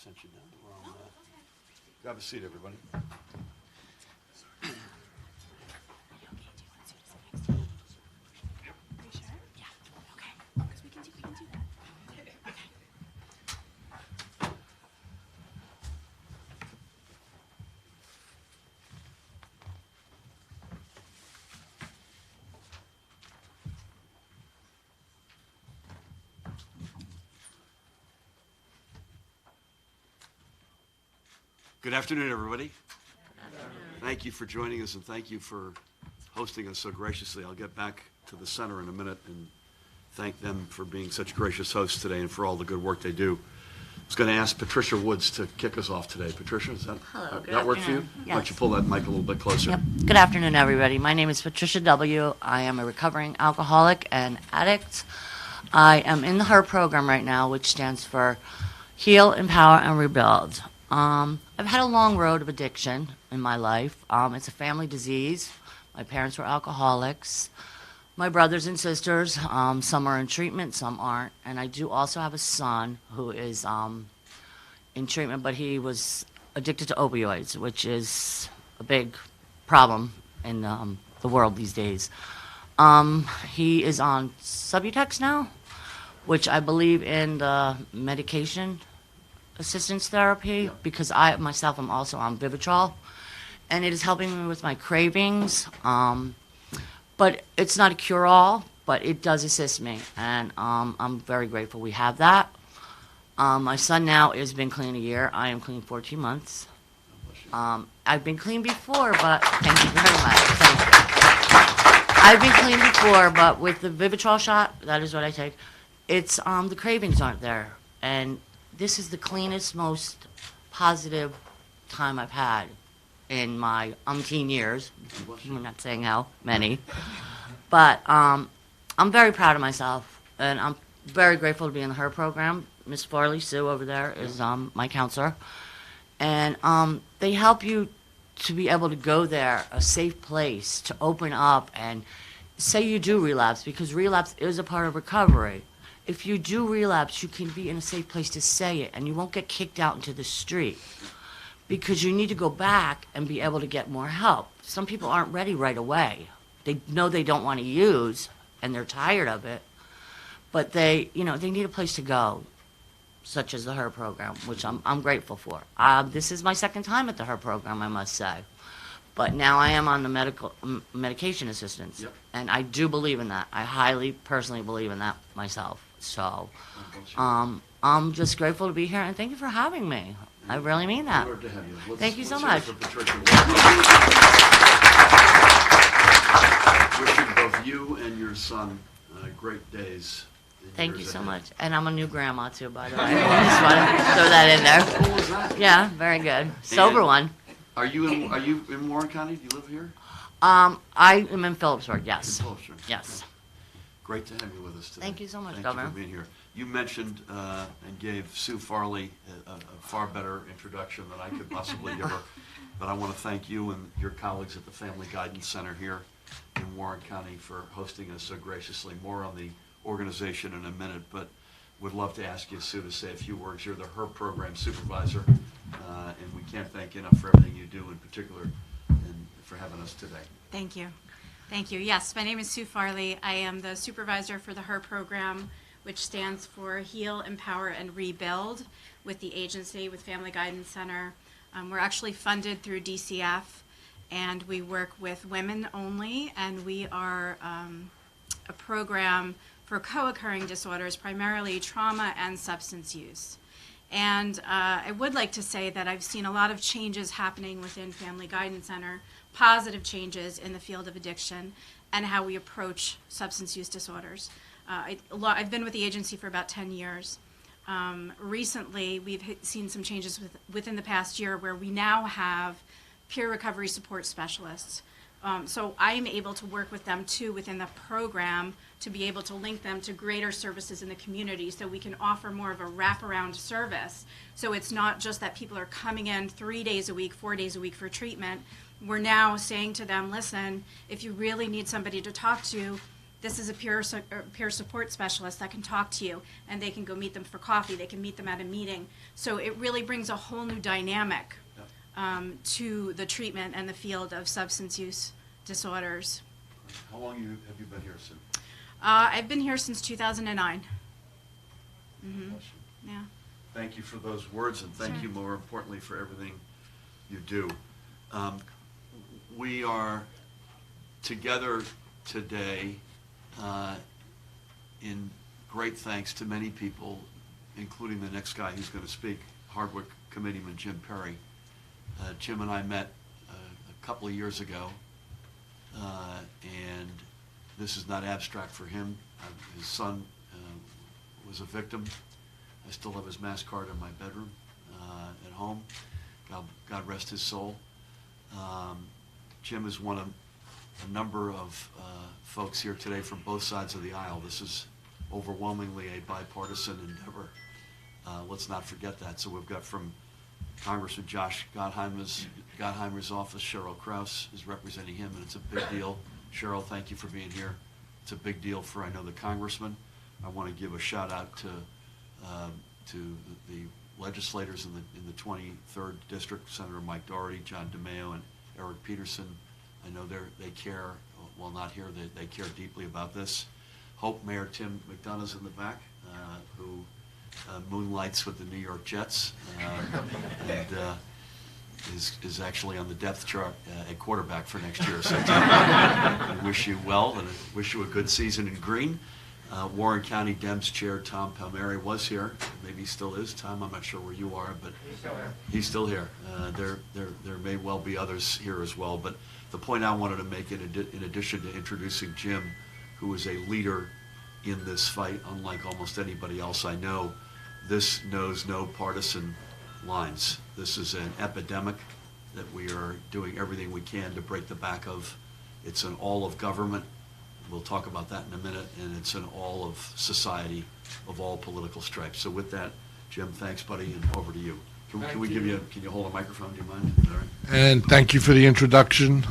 sent you down the wrong. Grab a seat, everybody. Good afternoon, everybody. Thank you for joining us, and thank you for hosting us so graciously. I'll get back to the center in a minute and thank them for being such gracious hosts today and for all the good work they do. I was going to ask Patricia Woods to kick us off today. Patricia, does that work for you? Yes. Why don't you pull that mic a little bit closer? Yep. Good afternoon, everybody. My name is Patricia W. I am a recovering alcoholic and addict. I am in the HER program right now, which stands for Heal, Empower, and Rebuild. I've had a long road of addiction in my life. It's a family disease. My parents were alcoholics. My brothers and sisters, some are in treatment, some aren't. And I do also have a son who is in treatment, but he was addicted to opioids, which is a big problem in the world these days. He is on Subutex now, which I believe in the medication assistance therapy, because I myself am also on Vivitrol, and it is helping me with my cravings. But it's not a cure-all, but it does assist me, and I'm very grateful we have that. My son now has been clean a year. I am clean 14 months. I've been clean before, but thank you very much. Thank you. I've been clean before, but with the Vivitrol shot, that is what I take. It's the cravings aren't there, and this is the cleanest, most positive time I've had in my umpteen years. I'm not saying how many. But I'm very proud of myself, and I'm very grateful to be in the HER program. Miss Farley Sue over there is my counselor. And they help you to be able to go there, a safe place, to open up and say you do relapse, because relapse is a part of recovery. If you do relapse, you can be in a safe place to say it, and you won't get kicked out into the street, because you need to go back and be able to get more help. Some people aren't ready right away. They know they don't want to use, and they're tired of it, but they need a place to go, such as the HER program, which I'm grateful for. This is my second time at the HER program, I must say. But now I am on the medication assistance, Yep. and I do believe in that. I highly, personally believe in that myself. So I'm just grateful to be here, and thank you for having me. I really mean that. Honored to have you. Thank you so let's much. hear it for Patricia. Wishing both you and your son great days. Thank you so much. And I'm a new grandma, too, by the way. I just want to throw that in there. What was that? Yeah, very good. Sober one. Are you in Warren County? Do you live here? I am in Phillipsburg, yes. In Phillipsburg. Yes. Great to have you with us today. Thank you so much, Thank Governor. you for being here. You mentioned and gave Sue Farley a far better introduction than I could possibly give her. But I want to thank you and your colleagues at the Family Guidance Center here in Warren County for hosting us so graciously. More on the organization in a minute, but would love to ask you, Sue, to say a few words. You're the HER program supervisor, and we can't thank you enough for everything you do, in particular, and for having us today. Thank you. Thank you. Yes, my name is Sue Farley. I am the supervisor for the HER program, which stands for Heal, Empower, and Rebuild with the agency, with Family Guidance Center. We're actually funded through DCF, and we work with women only, and we are a program for co-occurring disorders, primarily trauma and substance use. And I would like to say that I've seen a lot of changes happening within Family Guidance Center, positive changes in the field of addiction and how we approach substance use disorders. I've been with the agency for about 10 years. Recently, we've seen some changes within the past year where we now have peer recovery support specialists. So I am able to work with them too within the program to be able to link them to greater services in the community so we can offer more of a wraparound service. So it's not just that people are coming in 3 days a week, 4 days a week for treatment. We're now saying to them, listen, if you really need somebody to talk to, this is a peer support specialist that can talk to you, and they can go meet them for coffee, they can meet them at a meeting. So it really brings a whole new dynamic to the treatment and the field of substance use disorders. How long have you been here, Sue? I've been here since 2009. Yeah. Thank you for those words, and thank you more importantly for everything you do. We are together today in great thanks to many people, including the next guy who's going to speak, Hardwick Committeeman Jim Perry. Jim and I met a couple of years ago, and this is not abstract for him. His son was a victim. I still have his mass card in my bedroom at home. God rest his soul. Jim is one of a number of folks here today from both sides of the aisle. This is overwhelmingly a bipartisan endeavor. Let's not forget that. So we've got from Congressman Josh Gottheimer's office, Cheryl Krause is representing him, and it's a big deal. Cheryl, thank you for being here. It's a big deal for, I know, the congressman. I want to give a shout out to the legislators in the 23rd District, Senator Mike Doherty, John DeMeo, and Eric Peterson. I know they care, well, not here, they care deeply about this. Hope Mayor Tim McDonough's in the back, who moonlights with the New York Jets, and is actually on the depth chart at quarterback for next year. So I wish you well, and I wish you a good season in green. Warren County Dems Chair Tom Palmieri was here. Maybe he still is. Tom, I'm not sure where you are, but he's still here. There may well be others here as well. But the point I wanted to make, in addition to introducing Jim, who is a leader in this fight, unlike almost anybody else I know, this knows no partisan lines. This is an epidemic that we are doing everything we can to break the back of. It's an all of government. We'll talk about that in a minute, and it's an all of society of all political stripes. So with that, Jim, thanks, buddy, and over to you. Can you hold a microphone, do you mind? All right. And thank you for the introduction.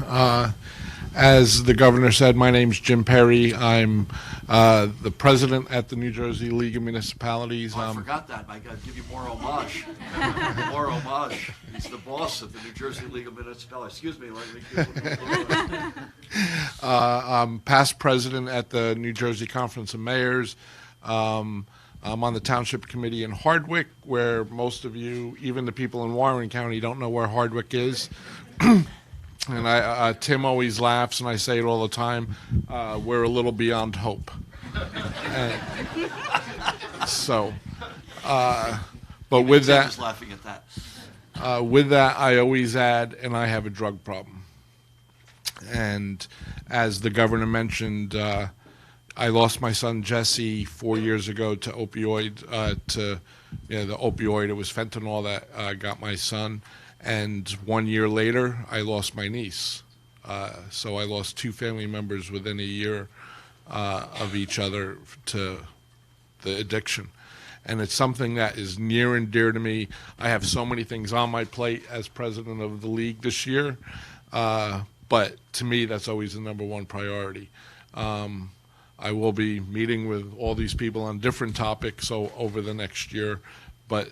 As the governor said, my name's Jim Perry. I'm the president at the New Jersey League of Municipalities. Oh, I forgot that. I got to give you more homage. More homage. He's the boss of the New Jersey League of Municipalities. Excuse me. Let me I'm past president at the New Jersey Conference of Mayors. I'm on the Township Committee in Hardwick, where most of you, even the people in Warren County, don't know where Hardwick is. And Tim always laughs, and I say it all the time, we're a little beyond hope. So, but with Tim that, is laughing at that. I always add, and I have a drug problem. And as the governor mentioned, I lost my son Jesse 4 years ago to opioid, the opioid. It was fentanyl that got my son. And 1 year later, I lost my niece. So I lost two family members within a year of each other to the addiction. And it's something that is near and dear to me. I have so many things on my plate as president of the league this year. But to me, that's always the number one priority. I will be meeting with all these people on different topics over the next year, but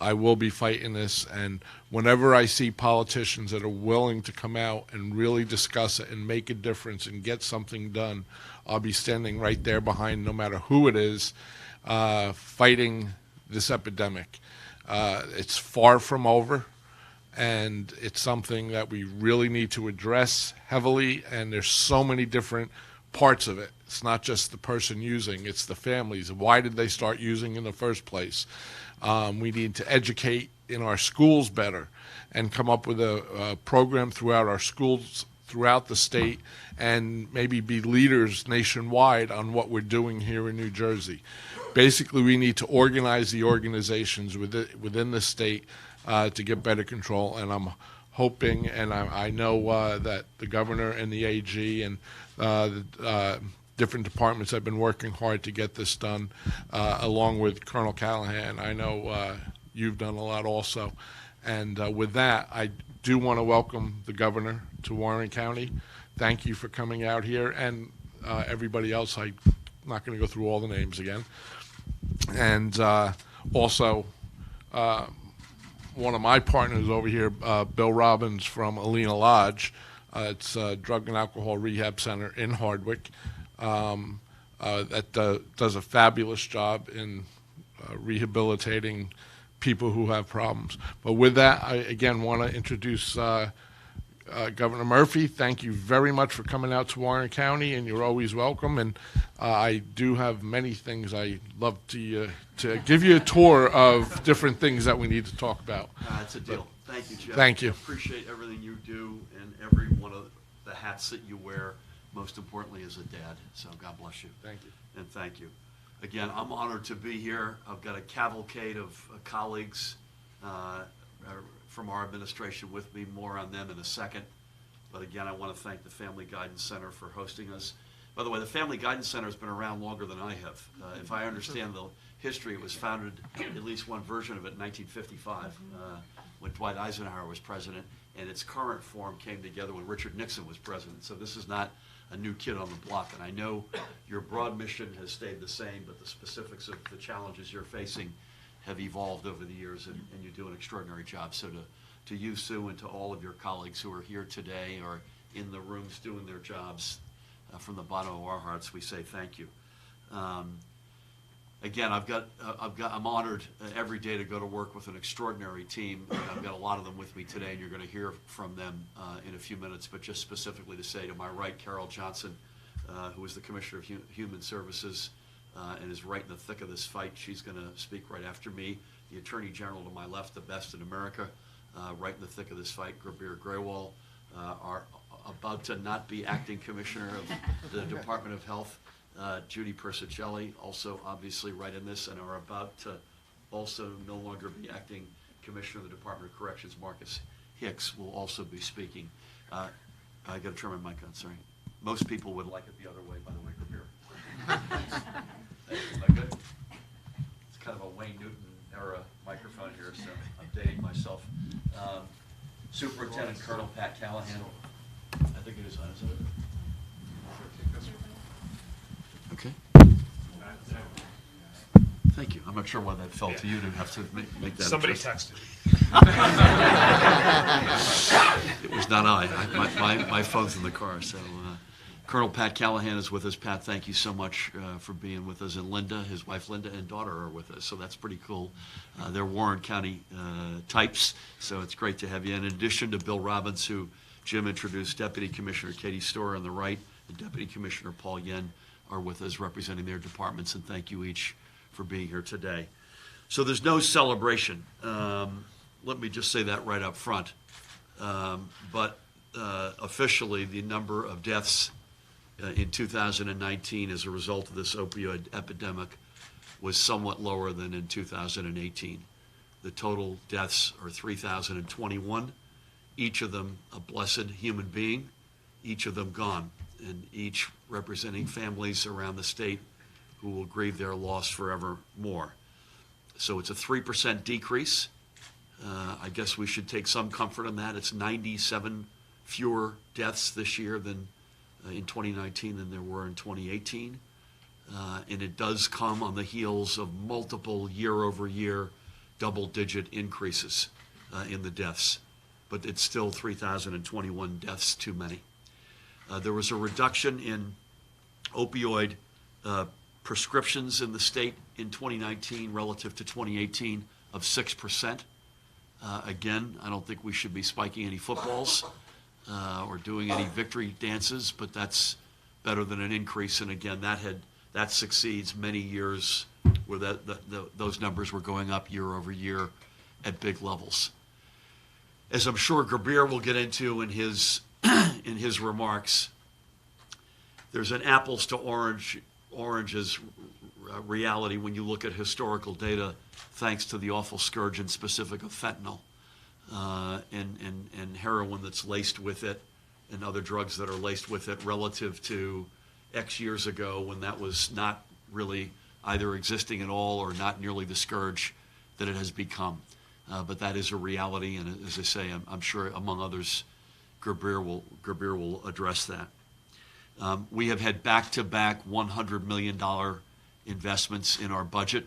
I will be fighting this, and whenever I see politicians that are willing to come out and really discuss it and make a difference and get something done, I'll be standing right there behind, no matter who it is, fighting this epidemic. It's far from over, and it's something that we really need to address heavily, and there's so many different parts of it. It's not just the person using, it's the families. Why did they start using in the first place? We need to educate in our schools better and come up with a program throughout our schools throughout the state, and maybe be leaders nationwide on what we're doing here in New Jersey. Basically, we need to organize the organizations within the state to get better control, and I'm hoping, and I know that the governor and the AG and the different departments have been working hard to get this done, along with Colonel Callahan. I know you've done a lot also. And with that, I do want to welcome the governor to Warren County. Thank you for coming out here. And everybody else. I'm not going to go through all the names again. And also, one of my partners over here, Bill Robbins from Alina Lodge. It's a drug and alcohol rehab center in Hardwick that does a fabulous job in rehabilitating people who have problems. But with that, I again want to introduce Governor Murphy. Thank you very much for coming out to Warren County, and you're always welcome. And I do have many things I'd love to give you a tour of different things that we need to talk about. That's a deal. Thank you, Jeff. Thank you. I appreciate everything you do and every one of the hats that you wear, most importantly as a dad. So God bless you. Thank you. And thank you. Again, I'm honored to be here. I've got a cavalcade of colleagues from our administration with me, more on them in a second. But again, I want to thank the Family Guidance Center for hosting us. By the way, the Family Guidance Center has been around longer than I have. If I understand the history, it was founded, at least one version of it, in 1955, when Dwight Eisenhower was president, and its current form came together when Richard Nixon was president. So this is not a new kid on the block. And I know your broad mission has stayed the same, but the specifics of the challenges you're facing have evolved over the years, and you do an extraordinary job. So to you, Sue, and to all of your colleagues who are here today or in the rooms doing their jobs, from the bottom of our hearts, we say thank you. Again, I'm honored every day to go to work with an extraordinary team. I've got a lot of them with me today, and you're going to hear from them in a few minutes. But just specifically to say, to my right, Carol Johnson, who is the Commissioner of Human Services and is right in the thick of this fight. She's going to speak right after me. The Attorney General to my left, the best in America, right in the thick of this fight, Grabir Graywal, are about to not be acting Commissioner of the Department of Health. Judy Persicelli, also obviously right in this, and are about to also no longer be acting Commissioner of the Department of Corrections. Marcus Hicks will also be speaking. I got to turn my mic on, sorry. Most people would like it the other way, by the way, Grabir. Hey, am I good? It's kind of a Wayne Newton era microphone here, so I'm dating myself. Superintendent Colonel Pat Callahan. I think it is on, is it? Okay. Thank you. I'm not sure why that felt to you to have to make that. Somebody adjustment. texted. It was not I. My phone's in the car. So Colonel Pat Callahan is with us. Pat, thank you so much for being with us. And Linda, his wife Linda, and daughter are with us. So that's pretty cool. They're Warren County types. So it's great to have you. In addition to Bill Robbins, who Jim introduced, Deputy Commissioner Katie Storer on the right, and Deputy Commissioner Paul Yen are with us representing their departments, and thank you each for being here today. So there's no celebration. Let me just say that right up front. But officially, the number of deaths in 2019 as a result of this opioid epidemic was somewhat lower than in 2018. The total deaths are 3,021, each of them a blessed human being, each of them gone, and each representing families around the state who will grieve their loss forevermore. So it's a 3% decrease. I guess we should take some comfort in that. It's 97 fewer deaths this year than in 2019 than there were in 2018. And it does come on the heels of multiple year-over-year double-digit increases in the deaths. But it's still 3,021 deaths too many. There was a reduction in opioid prescriptions in the state in 2019 relative to 2018 of 6%. Again, I don't think we should be spiking any footballs or doing any victory dances, but that's better than an increase. And again, that succeeds many years where those numbers were going up year over year at big levels. As I'm sure Grabir will get into in his remarks, there's an apples to oranges reality when you look at historical data, thanks to the awful scourge and specific of fentanyl and heroin that's laced with it and other drugs that are laced with it relative to X years ago when that was not really either existing at all or not nearly the scourge that it has become. But that is a reality, and as I say, I'm sure among others, Grabir will address that. We have had back-to-back $100 million investments in our budget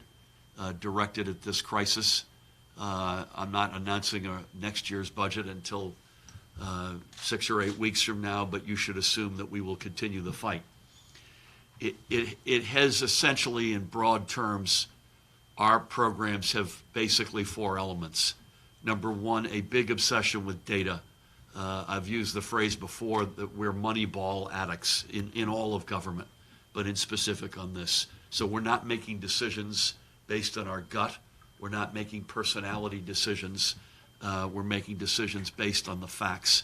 directed at this crisis. I'm not announcing next year's budget until 6 or 8 weeks from now, but you should assume that we will continue the fight. It has essentially, in broad terms, our programs have basically 4 elements. Number one, a big obsession with data. I've used the phrase before that we're moneyball addicts in all of government, but in specific on this. So we're not making decisions based on our gut. We're not making personality decisions. We're making decisions based on the facts,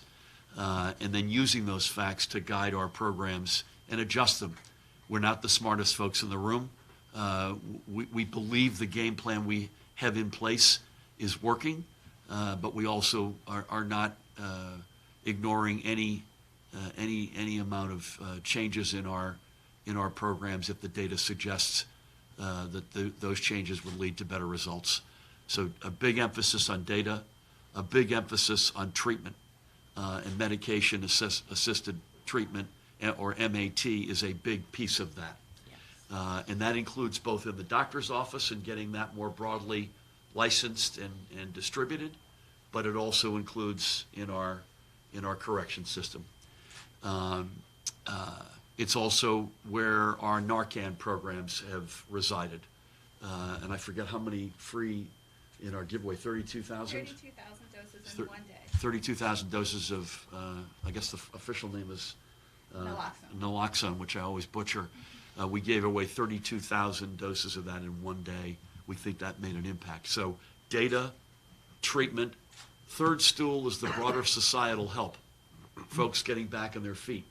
and then using those facts to guide our programs and adjust them. We're not the smartest folks in the room. We believe the game plan we have in place is working, but we also are not ignoring any amount of changes in our programs if the data suggests that those changes would lead to better results. So a big emphasis on data, a big emphasis on treatment, and medication assisted treatment, or MAT, is a big piece of that. Yes. And that includes both in the doctor's office and getting that more broadly licensed and distributed, but it also includes in our correction system. It's also where our Narcan programs have resided. And I forget how many free in our giveaway, 32,000? 32,000 doses in one day. 32,000 doses of, I guess the official name is Naloxone. Naloxone, which I always butcher. We gave away 32,000 doses of that in one day. We think that made an impact. So data, treatment. Third stool is the broader societal help. Folks getting back on their feet.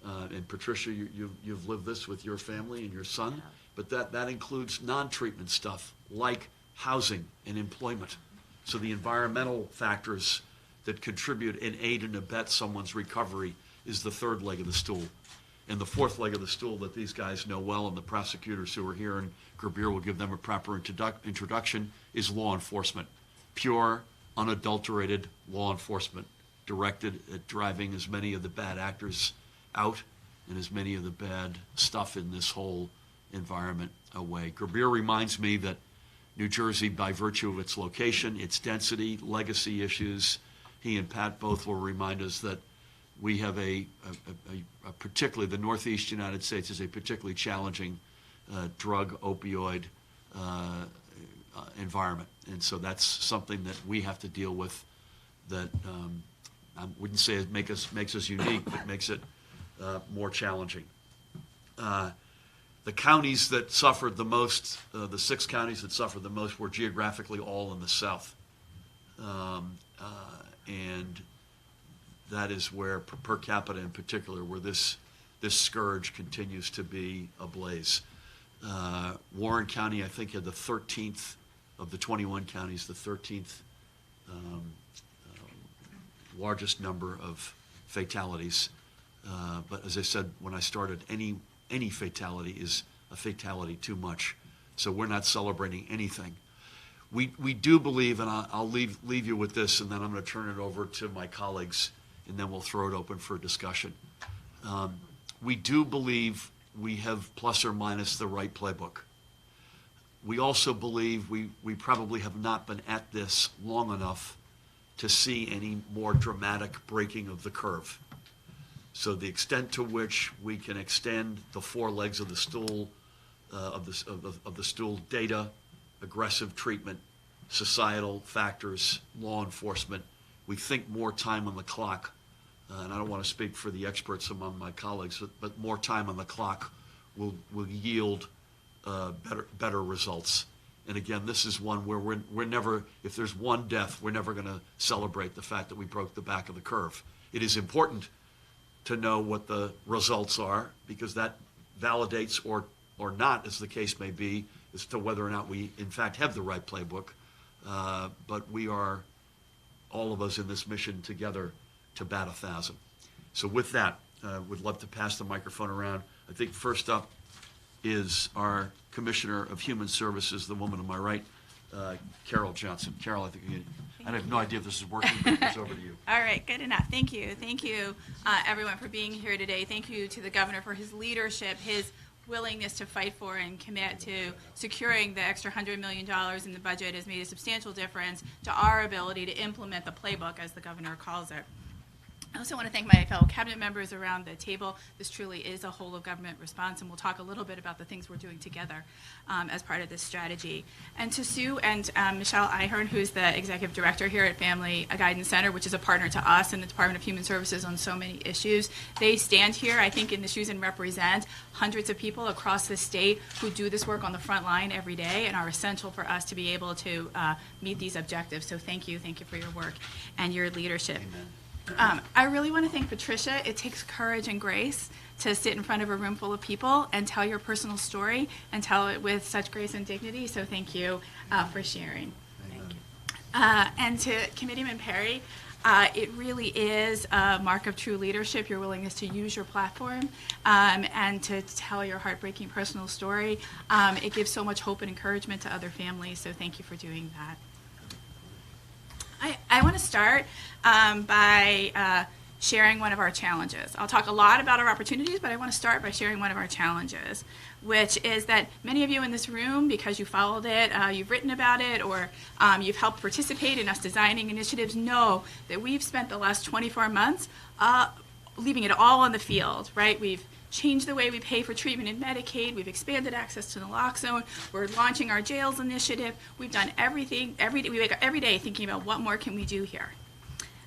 And Patricia, you've lived this with your family and your son, but that includes non-treatment stuff like housing and employment. So the environmental factors that contribute and aid and abet someone's recovery is the third leg of the stool. And the fourth leg of the stool that these guys know well, and the prosecutors who are here, and Gerbir will give them a proper introduction, is law enforcement. Pure, unadulterated law enforcement directed at driving as many of the bad actors out and as many of the bad stuff in this whole environment away. Gerbir reminds me that New Jersey, by virtue of its location, its density, legacy issues, he and Pat both will remind us that we have a particularly, the Northeast United States is a particularly challenging drug opioid environment. And so that's something that we have to deal with that I wouldn't say it makes us unique, but makes it more challenging. The counties that suffered the most, the 6 counties that suffered the most, were geographically all in the south. And that is where, per capita in particular, where this scourge continues to be ablaze. Warren County, I think, had the 13th of the 21 counties, the 13th largest number of fatalities. But as I said when I started, any fatality is a fatality too much. So we're not celebrating anything. We do believe, and I'll leave you with this, and then I'm going to turn it over to my colleagues, and then we'll throw it open for discussion. We do believe we have plus or minus the right playbook. We also believe we probably have not been at this long enough to see any more dramatic breaking of the curve. So the extent to which we can extend the 4 legs of the stool, of the stool: data, aggressive treatment, societal factors, law enforcement. We think more time on the clock, and I don't want to speak for the experts among my colleagues, but more time on the clock will yield better results. And again, this is one where we're never, if there's one death, we're never going to celebrate the fact that we broke the back of the curve. It is important to know what the results are, because that validates or not, as the case may be, as to whether or not we in fact have the right playbook. But we are, all of us, in this mission together to bat 1,000. So with that, would love to pass the microphone around. I think first up is our Commissioner of Human Services, the woman on my right, Carol Johnson. Carol, I have no idea if this is working, but it's over to you. All right, good enough. Thank you. Thank you, everyone, for being here today. Thank you to the governor for his leadership, his willingness to fight for and commit to securing the extra $100 million in the budget has made a substantial difference to our ability to implement the playbook, as the governor calls it. I also want to thank my fellow cabinet members around the table. This truly is a whole of government response, and we'll talk a little bit about the things we're doing together as part of this strategy. And to Sue and Michelle Ihern, who's the executive director here at Family Guidance Center, which is a partner to us and the Department of Human Services on so many issues. They stand here, I think, in the shoes and represent hundreds of people across the state who do this work on the front line every day and are essential for us to be able to meet these objectives. So thank you for your work and your leadership. Amen. I really want to thank Patricia. It takes courage and grace to sit in front of a room full of people and tell your personal story and tell it with such grace and dignity. So thank you for sharing. Amen. Thank you. And to Committeeman Perry, it really is a mark of true leadership, your willingness to use your platform and to tell your heartbreaking personal story. It gives so much hope and encouragement to other families. So thank you for doing that. I want to start by sharing one of our challenges. I'll talk a lot about our opportunities, but I want to start by sharing one of our challenges, which is that many of you in this room, because you followed it, you've written about it, or you've helped participate in us designing initiatives, know that we've spent the last 24 months leaving it all on the field, right? We've changed the way we pay for treatment in Medicaid. We've expanded access to Naloxone. We're launching our jails initiative. We've done everything. We wake up every day thinking about what more can we do here.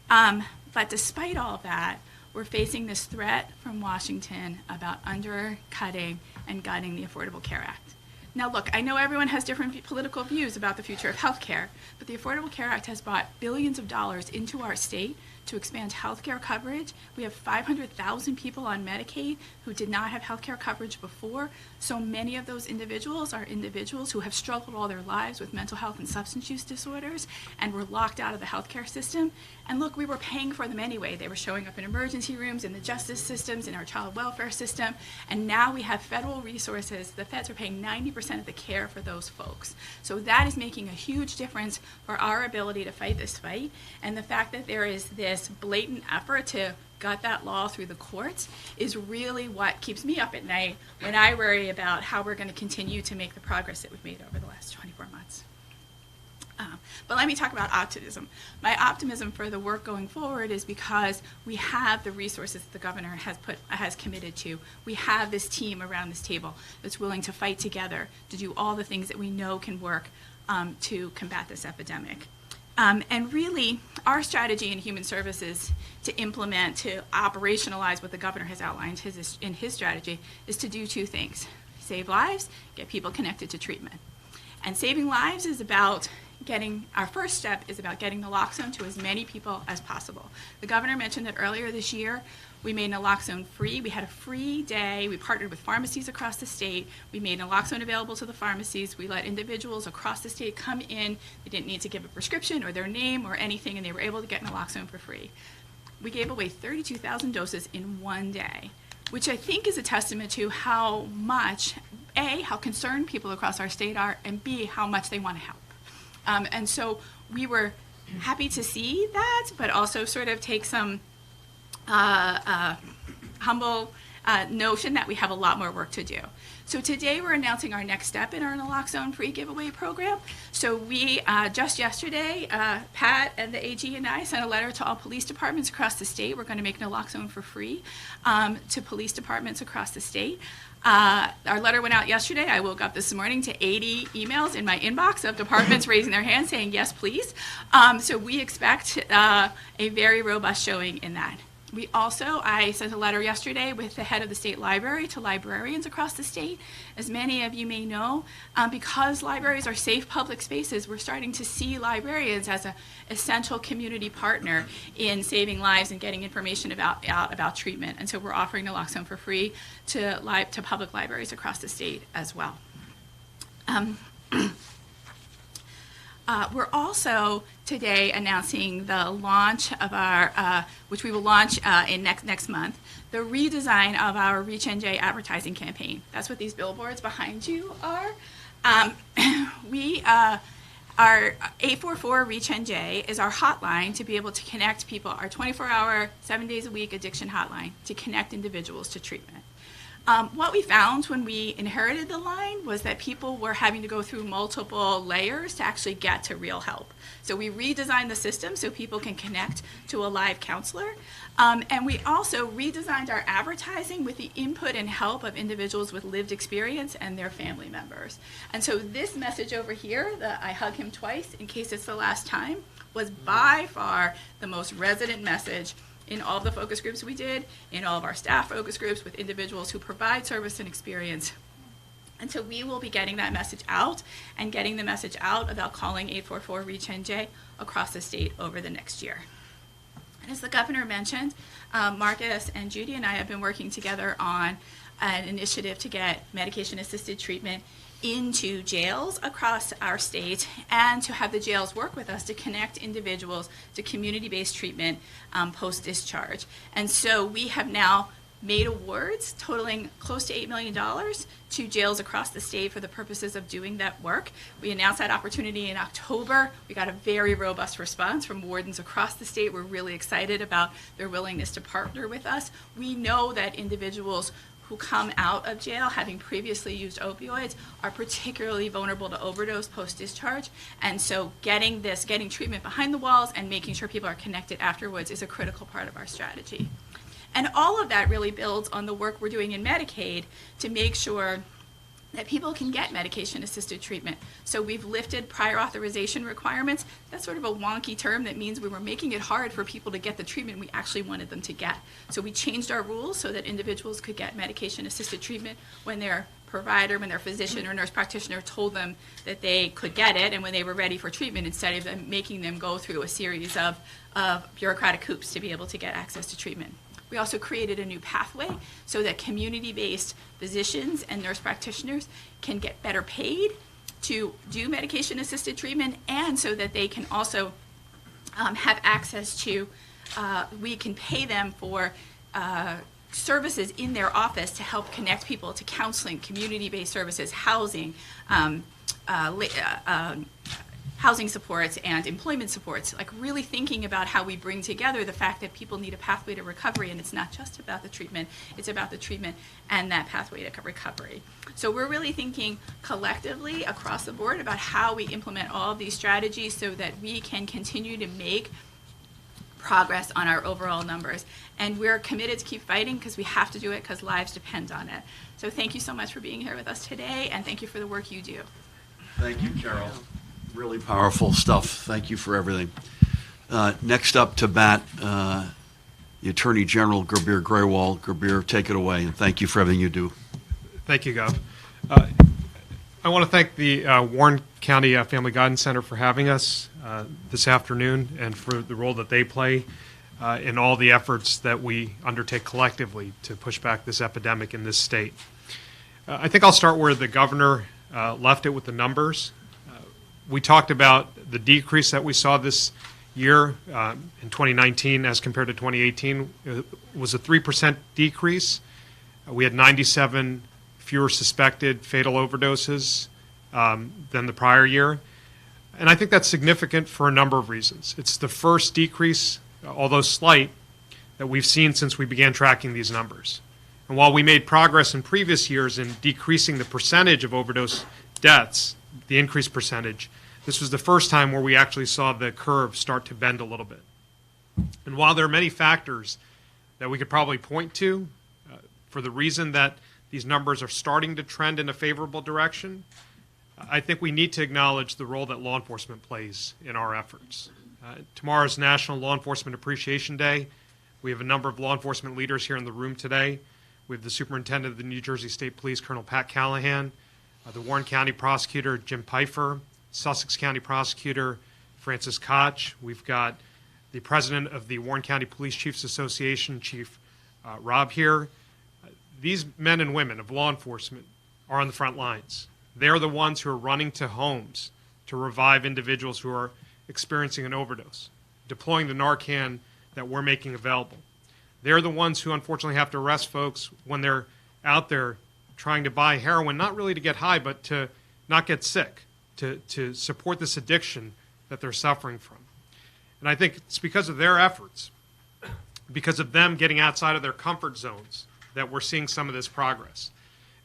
But despite all that, we're facing this threat from Washington about undercutting and gutting the Affordable Care Act. Now, look, I know everyone has different political views about the future of health care, but the Affordable Care Act has brought billions of dollars into our state to expand health care coverage. We have 500,000 people on Medicaid who did not have health care coverage before. So many of those individuals are individuals who have struggled all their lives with mental health and substance use disorders and were locked out of the health care system. And look, we were paying for them anyway. They were showing up in emergency rooms, in the justice systems, in our child welfare system. And now we have federal resources. The feds are paying 90% of the care for those folks. So that is making a huge difference for our ability to fight this fight. And the fact that there is this blatant effort to gut that law through the courts is really what keeps me up at night when I worry about how we're going to continue to make the progress that we've made over the last 24 months. But let me talk about optimism. My optimism for the work going forward is because we have the resources that the governor has committed to. We have this team around this table that's willing to fight together to do all the things that we know can work to combat this epidemic. And really, our strategy in human services to implement, to operationalize what the governor has outlined in his strategy is to do two things: save lives, get people connected to treatment. And saving lives is about our first step is about getting Naloxone to as many people as possible. The governor mentioned that earlier this year, we made Naloxone free. We had a free day. We partnered with pharmacies across the state. We made Naloxone available to the pharmacies. We let individuals across the state come in. They didn't need to give a prescription or their name or anything, and they were able to get Naloxone for free. We gave away 32,000 doses in one day, which I think is a testament to how much, A, how concerned people across our state are, and B, how much they want to help. And so we were happy to see that, but also sort of take some humble notion that we have a lot more work to do. So today we're announcing our next step in our Naloxone free giveaway program. So we, just yesterday, Pat and the AG and I sent a letter to all police departments across the state. We're going to make Naloxone for free to police departments across the state. Our letter went out yesterday. I woke up this morning to 80 emails in my inbox of departments raising their hands saying, yes, please. So we expect a very robust showing in that. I sent a letter yesterday with the head of the state library to librarians across the state. As many of you may know, because libraries are safe public spaces, we're starting to see librarians as an essential community partner in saving lives and getting information about treatment. And so we're offering Naloxone for free to public libraries across the state as well. We're also today announcing the launch of our, which we will launch in next month, the redesign of our Reach NJ advertising campaign. That's what these billboards behind you are. We Our 844-REACH-NJ is our hotline to be able to connect people, our 24-hour, 7 days a week addiction hotline to connect individuals to treatment. What we found when we inherited the line was that people were having to go through multiple layers to actually get to real help. So we redesigned the system so people can connect to a live counselor. And we also redesigned our advertising with the input and help of individuals with lived experience and their family members. And so this message over here, the I hug him twice in case it's the last time, was by far the most resonant message in all of the focus groups we did, in all of our staff focus groups with individuals who provide service and experience. And so we will be getting that message out and getting the message out about calling 844-REACH-NJ across the state over the next year. And as the governor mentioned, Marcus and Judy and I have been working together on an initiative to get medication-assisted treatment into jails across our state and to have the jails work with us to connect individuals to community-based treatment post-discharge. And so we have now made awards totaling close to $8 million to jails across the state for the purposes of doing that work. We announced that opportunity in October. We got a very robust response from wardens across the state. We're really excited about their willingness to partner with us. We know that individuals who come out of jail having previously used opioids are particularly vulnerable to overdose post-discharge. And so getting treatment behind the walls and making sure people are connected afterwards is a critical part of our strategy. And all of that really builds on the work we're doing in Medicaid to make sure that people can get medication-assisted treatment. So we've lifted prior authorization requirements. That's sort of a wonky term that means we were making it hard for people to get the treatment we actually wanted them to get. So we changed our rules so that individuals could get medication-assisted treatment when their provider, when their physician or nurse practitioner told them that they could get it and when they were ready for treatment, instead of them making them go through a series of bureaucratic hoops to be able to get access to treatment. We also created a new pathway so that community-based physicians and nurse practitioners can get better paid to do medication-assisted treatment, and so that they can also have access to, we can pay them for services in their office to help connect people to counseling, community-based services, housing, housing supports and employment supports, like really thinking about how we bring together the fact that people need a pathway to recovery, and it's not just about the treatment, it's about the treatment and that pathway to recovery. So we're really thinking collectively across the board about how we implement all of these strategies so that we can continue to make progress on our overall numbers. And we're committed to keep fighting because we have to do it because lives depend on it. So thank you so much for being here with us today, and thank you for the work you do. Thank you, Carol. Really powerful stuff. Thank you for everything. Next up to bat, the Attorney General, Gurbir Grewal. Gurbir, take it away, and thank you for everything you do. Thank you, Gov. I want to thank the Warren County Family Guidance Center for having us this afternoon and for the role that they play in all the efforts that we undertake collectively to push back this epidemic in this state. I think I'll start where the governor left it with the numbers. We talked about the decrease that we saw this year in 2019 as compared to 2018. It was a 3% decrease. We had 97 fewer suspected fatal overdoses than the prior year. And I think that's significant for a number of reasons. It's the first decrease, although slight, that we've seen since we began tracking these numbers. And while we made progress in previous years in decreasing the percentage of overdose deaths, the increased percentage, this was the first time where we actually saw the curve start to bend a little bit. And while there are many factors that we could probably point to for the reason that these numbers are starting to trend in a favorable direction, I think we need to acknowledge the role that law enforcement plays in our efforts. Tomorrow's National Law Enforcement Appreciation Day. We have a number of law enforcement leaders here in the room today. We have the Superintendent of the New Jersey State Police, Colonel Pat Callahan, the Warren County Prosecutor, Jim Pfeiffer, Sussex County Prosecutor, Francis Koch. We've got the President of the Warren County Police Chiefs Association, Chief Rob here. These men and women of law enforcement are on the front lines. They're the ones who are running to homes to revive individuals who are experiencing an overdose, deploying the Narcan that we're making available. They're the ones who unfortunately have to arrest folks when they're out there trying to buy heroin, not really to get high, but to not get sick. to support this addiction that they're suffering from. And I think it's because of their efforts, because of them getting outside of their comfort zones, that we're seeing some of this progress.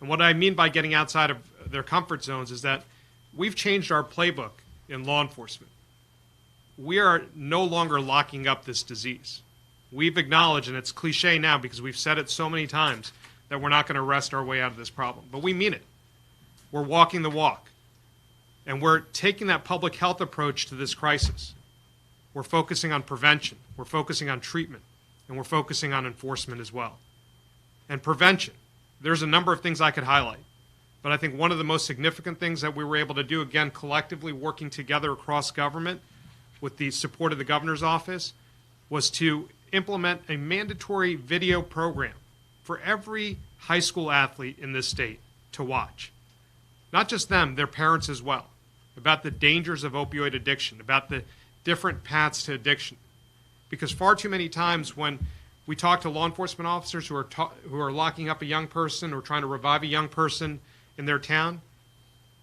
And what I mean by getting outside of their comfort zones is that we've changed our playbook in law enforcement. We are no longer locking up this disease. We've acknowledged, and it's cliche now because we've said it so many times, that we're not going to arrest our way out of this problem. But we mean it. We're walking the walk. And we're taking that public health approach to this crisis. We're focusing on prevention. We're focusing on treatment. And we're focusing on enforcement as well. And prevention. There's a number of things I could highlight. But I think one of the most significant things that we were able to do, again, collectively working together across government with the support of the governor's office, was to implement a mandatory video program for every high school athlete in this state to watch. Not just them, their parents as well, about the dangers of opioid addiction, about the different paths to addiction. Because far too many times when we talk to law enforcement officers who are locking up a young person or trying to revive a young person in their town,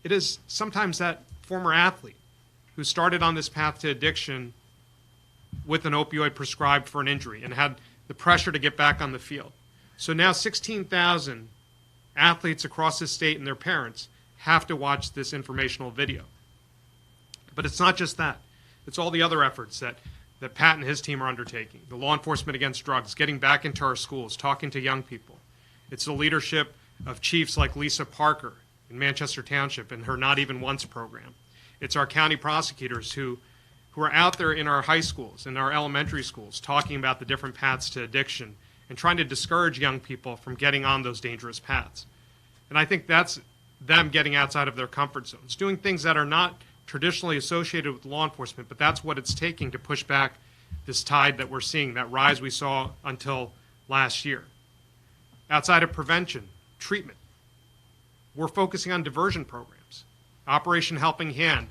it is sometimes that former athlete who started on this path to addiction with an opioid prescribed for an injury and had the pressure to get back on the field. So now 16,000 athletes across the state and their parents have to watch this informational video. But it's not just that. It's all the other efforts that Pat and his team are undertaking. The law enforcement against drugs, getting back into our schools, talking to young people. It's the leadership of chiefs like Lisa Parker in Manchester Township and her Not Even Once program. It's our county prosecutors who are out there in our high schools, in our elementary schools, talking about the different paths to addiction and trying to discourage young people from getting on those dangerous paths. And I think that's them getting outside of their comfort zones, doing things that are not traditionally associated with law enforcement, but that's what it's taking to push back this tide that we're seeing, that rise we saw until last year. Outside of prevention, treatment, we're focusing on diversion programs. Operation Helping Hand,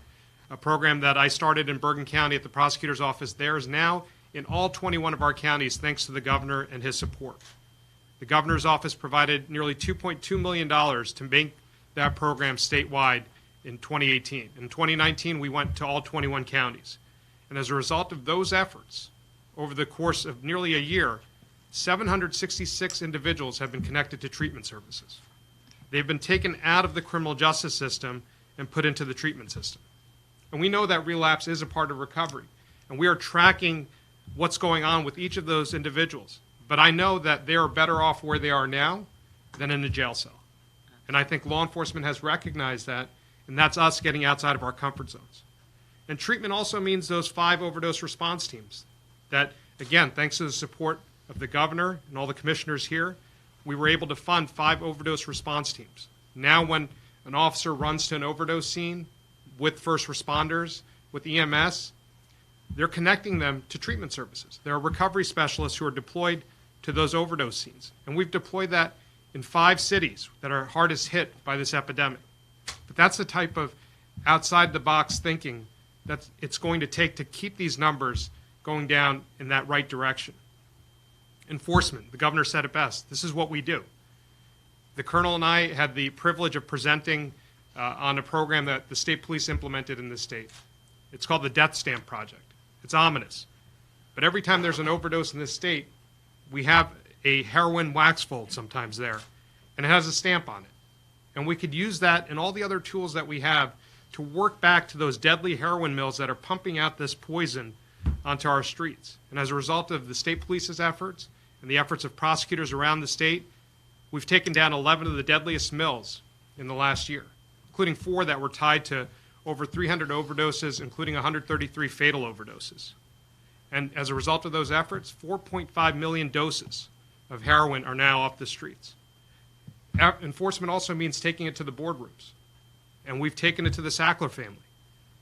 a program that I started in Bergen County at the prosecutor's office there, is now in all 21 of our counties thanks to the governor and his support. The governor's office provided nearly $2.2 million to make that program statewide in 2018. In 2019, we went to all 21 counties. And as a result of those efforts, over the course of nearly a year, 766 individuals have been connected to treatment services. They've been taken out of the criminal justice system and put into the treatment system. And we know that relapse is a part of recovery. And we are tracking what's going on with each of those individuals. But I know that they are better off where they are now than in a jail cell. And I think law enforcement has recognized that, and that's us getting outside of our comfort zones. And treatment also means those 5 overdose response teams that, again, thanks to the support of the governor and all the commissioners here, we were able to fund 5 overdose response teams. Now when an officer runs to an overdose scene with first responders, with EMS, they're connecting them to treatment services. There are recovery specialists who are deployed to those overdose scenes. And we've deployed that in 5 cities that are hardest hit by this epidemic. But that's the type of outside-the-box thinking that it's going to take to keep these numbers going down in that right direction. Enforcement, the governor said it best. This is what we do. The colonel and I had the privilege of presenting on a program that the state police implemented in this state. It's called the Death Stamp Project. It's ominous. But every time there's an overdose in this state, we have a heroin wax fold sometimes there, and it has a stamp on it. And we could use that and all the other tools that we have to work back to those deadly heroin mills that are pumping out this poison onto our streets. And as a result of the state police's efforts and the efforts of prosecutors around the state, we've taken down 11 of the deadliest mills in the last year, including 4 that were tied to over 300 overdoses, including 133 fatal overdoses. And as a result of those efforts, 4.5 million doses of heroin are now off the streets. Enforcement also means taking it to the boardrooms. And we've taken it to the Sackler family.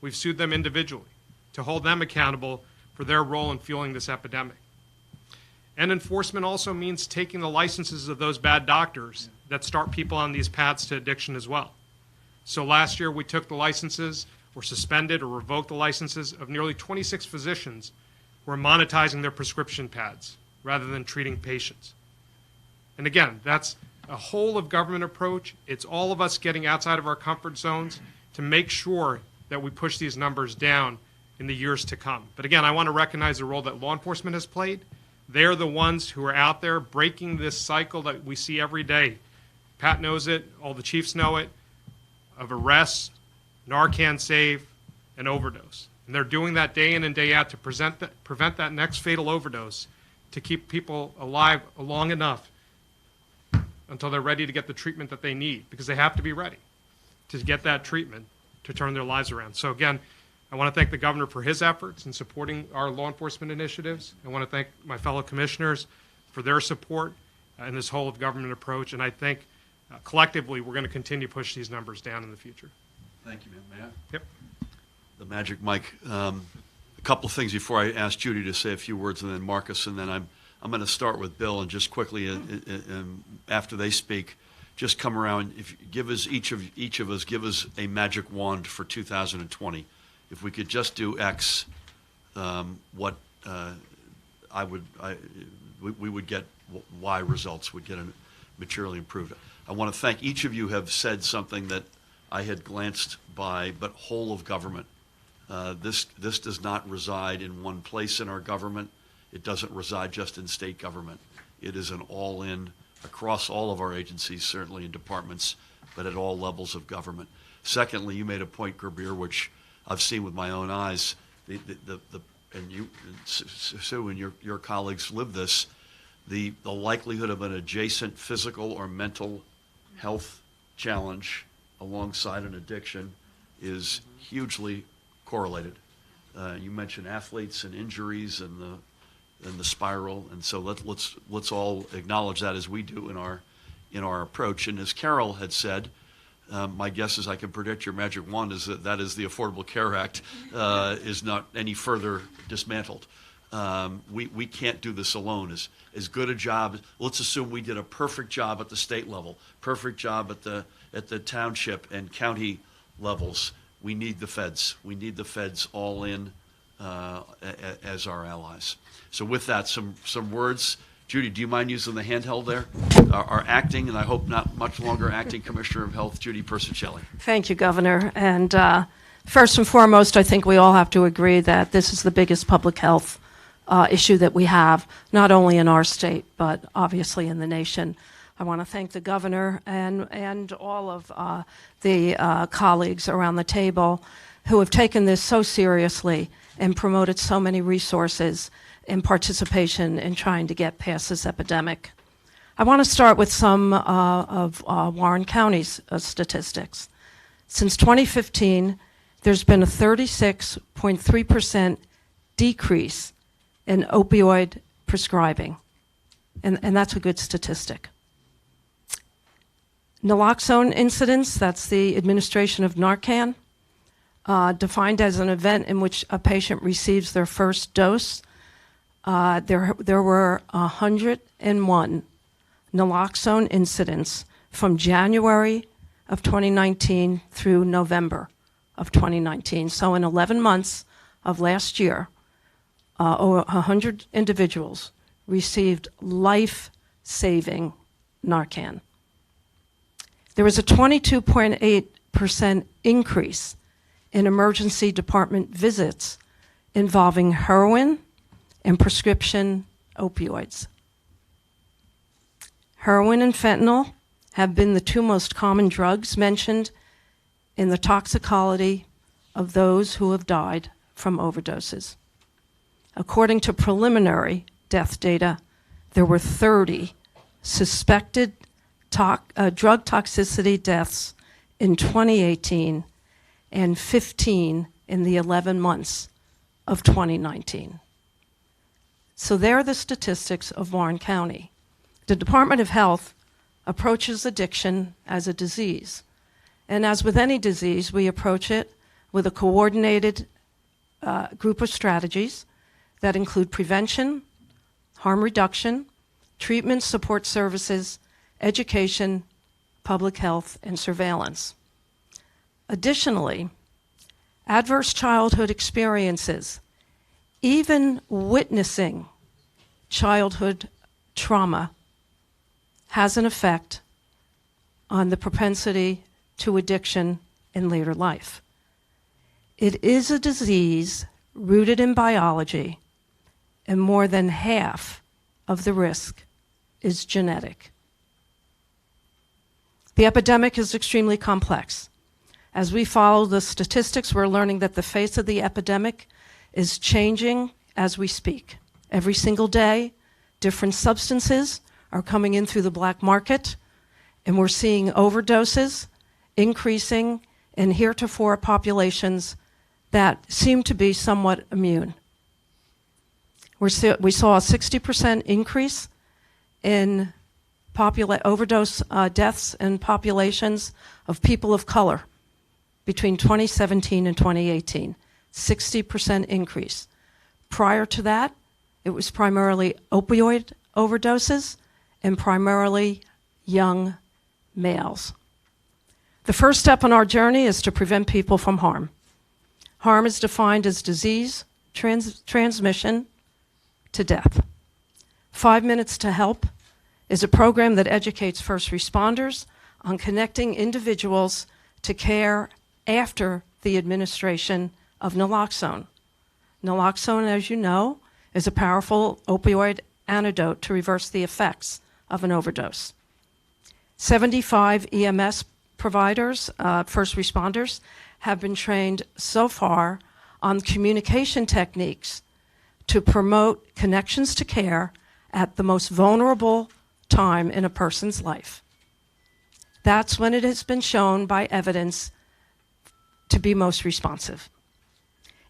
We've sued them individually to hold them accountable for their role in fueling this epidemic. And enforcement also means taking the licenses of those bad doctors that start people on these paths to addiction as well. So last year we took the licenses or suspended or revoked the licenses of nearly 26 physicians who are monetizing their prescription pads rather than treating patients. And again, that's a whole of government approach. It's all of us getting outside of our comfort zones, to make sure that we push these numbers down in the years to come. But again, I want to recognize the role that law enforcement has played. They're the ones who are out there breaking this cycle that we see every day. Pat knows it, all the chiefs know it, of arrests, Narcan save, and overdose. And they're doing that day in and day out to prevent that next fatal overdose, to keep people alive long enough until they're ready to get the treatment that they need, because they have to be ready to get that treatment to turn their lives around. So again, I want to thank the governor for his efforts in supporting our law enforcement initiatives. I want to thank my fellow commissioners for their support in this whole of government approach. And I think collectively we're going to continue to push these numbers down in the future. Thank you, man. May I? Yep. The magic mic. A couple of things before I ask Judy to say a few words, and then Marcus, and then I'm going to start with Bill, and just quickly after they speak, just come around. If give us each of us give us a magic wand for 2020. If we could just do X, what we would get Y results would get materially improved. I want to thank each of you have said something that I had glanced by, but whole of government. This does not reside in one place in our government. It doesn't reside just in state government. It is an all-in across all of our agencies, certainly in departments, but at all levels of government. Secondly, you made a point, Gerbir, which I've seen with my own eyes. And you, Sue, and your colleagues live this. The likelihood of an adjacent physical or mental health challenge alongside an addiction is hugely correlated. You mentioned athletes and injuries and the spiral, and so let's all acknowledge that as we do in our approach. And as Carol had said, my guess is I can predict your magic wand is that is the Affordable Care Act is not any further dismantled. We can't do this alone. As good a job, let's assume we did a perfect job at the state level, perfect job at the township and county levels. We need the feds. We need the feds all in as our allies. So with that, some words. Judy, do you mind using the handheld there? Our acting, and I hope not much longer, acting Commissioner of Health, Judy Persicelli. Thank you, Governor. And first and foremost, I think we all have to agree that this is the biggest public health issue that we have, not only in our state, but obviously in the nation. I want to thank the governor and all of the colleagues around the table who have taken this so seriously and promoted so many resources in participation in trying to get past this epidemic. I want to start with some of Warren County's statistics. Since 2015, there's been a 36.3% decrease in opioid prescribing, and that's a good statistic. Naloxone incidence, that's the administration of Narcan, defined as an event in which a patient receives their first dose. There were 101 naloxone incidents from January of 2019 through November of 2019. So in 11 months of last year, over 100 individuals received life-saving Narcan. There was a 22.8% increase in emergency department visits involving heroin and prescription opioids. Heroin and fentanyl have been the two most common drugs mentioned in the toxicology of those who have died from overdoses. According to preliminary death data, there were 30 suspected drug toxicity deaths in 2018 and 15 in the 11 months of 2019. So there are the statistics of Warren County. The Department of Health approaches addiction as a disease. And as with any disease, we approach it with a coordinated group of strategies that include prevention, harm reduction, treatment support services, education, public health, and surveillance. Additionally, adverse childhood experiences, even witnessing childhood trauma, has an effect on the propensity to addiction in later life. It is a disease rooted in biology, and more than half of the risk is genetic. The epidemic is extremely complex. As we follow the statistics, we're learning that the face of the epidemic is changing as we speak. Every single day, different substances are coming in through the black market, and we're seeing overdoses increasing in heretofore populations that seem to be somewhat immune. We saw a 60% increase in overdose deaths in populations of people of color between 2017 and 2018. 60% increase. Prior to that, it was primarily opioid overdoses and primarily young males. The first step on our journey is to prevent people from harm. Harm is defined as disease, transmission to death. 5 Minutes to Help is a program that educates first responders on connecting individuals to care after the administration of naloxone. Naloxone, as you know, is a powerful opioid antidote to reverse the effects of an overdose. 75 EMS providers, first responders, have been trained so far on communication techniques to promote connections to care at the most vulnerable time in a person's life. That's when it has been shown by evidence to be most responsive.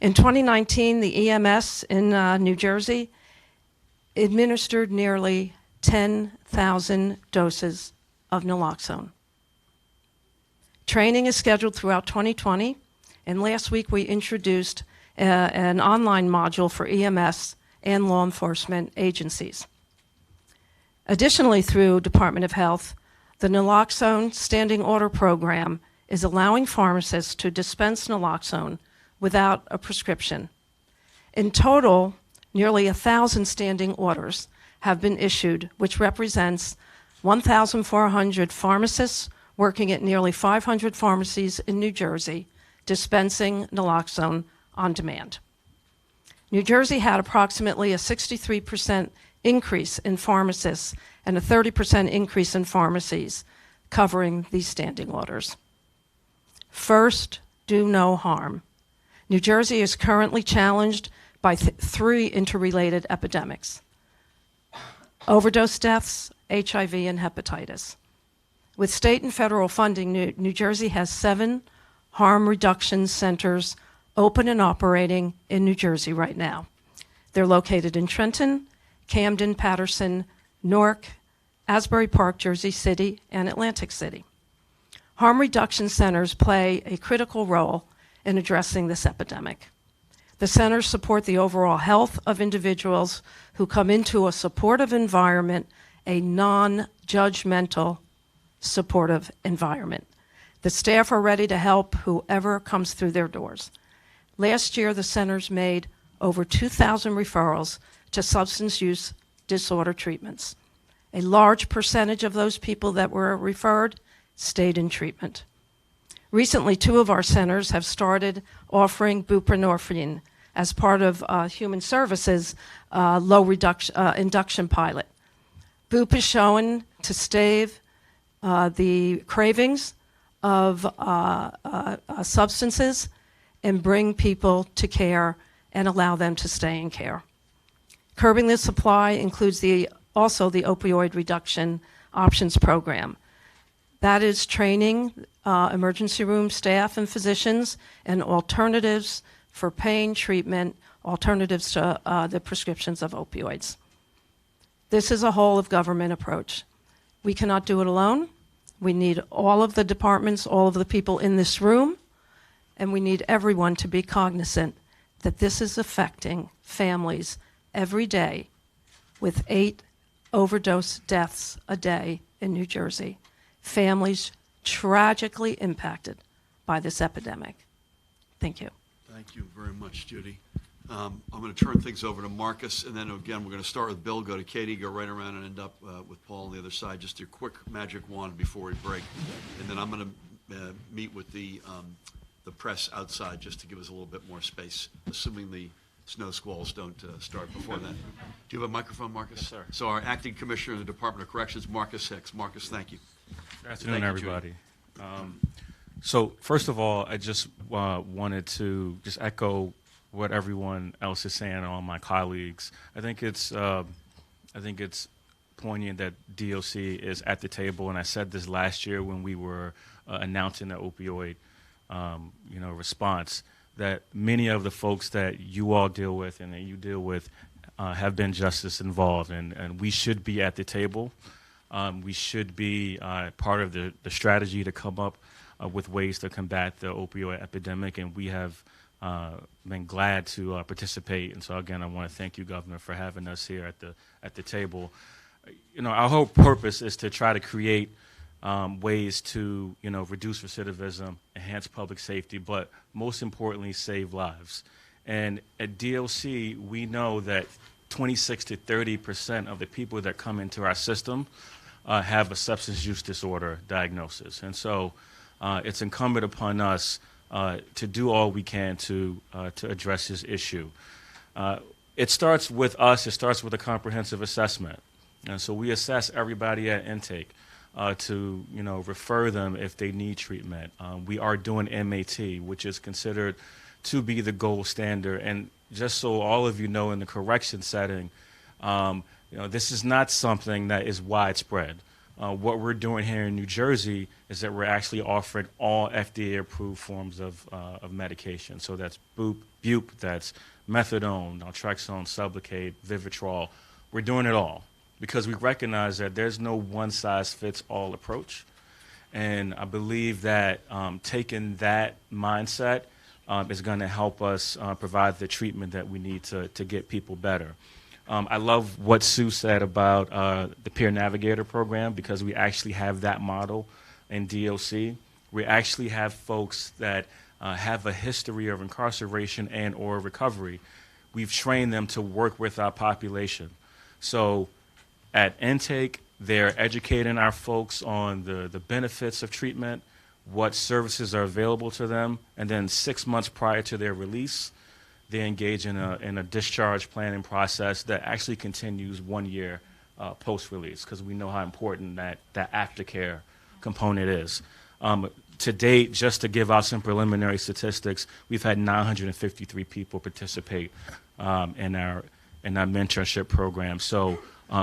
In 2019, the EMS in New Jersey administered nearly 10,000 doses of naloxone. Training is scheduled throughout 2020, and last week we introduced an online module for EMS and law enforcement agencies. Additionally, through Department of Health, the Naloxone Standing Order Program is allowing pharmacists to dispense naloxone without a prescription. In total, nearly 1,000 standing orders have been issued, which represents 1,400 pharmacists working at nearly 500 pharmacies in New Jersey dispensing naloxone on demand. New Jersey had approximately a 63% increase in pharmacists and a 30% increase in pharmacies covering these standing orders. First, do no harm. New Jersey is currently challenged by three interrelated epidemics: overdose deaths, HIV, and hepatitis. With state and federal funding, New Jersey has 7 harm reduction centers open and operating in New Jersey right now. They're located in Trenton, Camden, Paterson, Newark, Asbury Park, Jersey City, and Atlantic City. Harm reduction centers play a critical role in addressing this epidemic. The centers support the overall health of individuals who come into a supportive environment, a non-judgmental supportive environment. The staff are ready to help whoever comes through their doors. Last year, the centers made over 2,000 referrals to substance use disorder treatments. A large percentage of those people that were referred stayed in treatment. Recently, 2 of our centers have started offering buprenorphine as part of Human Services induction pilot. Bup is shown to stave the cravings of substances and bring people to care and allow them to stay in care. Curbing the supply includes also the opioid reduction options program. That is training emergency room staff and physicians and alternatives for pain treatment, alternatives to the prescriptions of opioids. This is a whole of government approach. We cannot do it alone. We need all of the departments, all of the people in this room, and we need everyone to be cognizant that this is affecting families every day with 8 overdose deaths a day in New Jersey. Families tragically impacted by this epidemic. Thank you. Thank you very much, Judy. I'm going to turn things over to Marcus, and then again, we're going to start with Bill, go to Katie, go right around and end up with Paul on the other side. Just a quick magic wand before we break. And then I'm going to meet with the press outside just to give us a little bit more space, assuming the snow squalls don't start before then. Do you have a microphone, Marcus? Yes, sir. So our acting commissioner in the Department of Corrections, Marcus Hicks. Marcus, thank you. Good afternoon, Thank you, everybody. So first of all, I just wanted to just echo what everyone else is saying, all my colleagues. I think it's poignant that DOC is at the table, and I said this last year when we were announcing the opioid, response, that many of the folks that you all deal with and that you deal with have been justice involved, and we should be at the table. We should be part of the strategy to come up with ways to combat the opioid epidemic, and we have been glad to participate. And so again, I want to thank you, Governor, for having us here at the table. Our whole purpose is to try to create ways to reduce recidivism, enhance public safety, but most importantly, save lives. And at DLC, we know that 26 to 30% of the people that come into our system have a substance use disorder diagnosis. And so it's incumbent upon us to do all we can to address this issue. It starts with us. It starts with a comprehensive assessment. And so we assess everybody at intake to refer them if they need treatment. We are doing MAT, which is considered to be the gold standard. And just so all of you know, in the correction setting, this is not something that is widespread. What we're doing here in New Jersey is that we're actually offering all FDA-approved forms of medication. So that's bup, that's methadone, naltrexone, Sublocade, Vivitrol. We're doing it all because we recognize that there's no one-size-fits-all approach. And I believe that taking that mindset is going to help us provide the treatment that we need to get people better. I love what Sue said about the Peer Navigator program, because we actually have that model in DOC. We actually have folks that have a history of incarceration and or recovery. We've trained them to work with our population. So at intake, they're educating our folks on the benefits of treatment, what services are available to them, and then 6 months prior to their release, they engage in a discharge planning process that actually continues 1 year post-release, because we know how important that aftercare component is. To date, just to give out some preliminary statistics, we've had 953 people participate in our mentorship program. So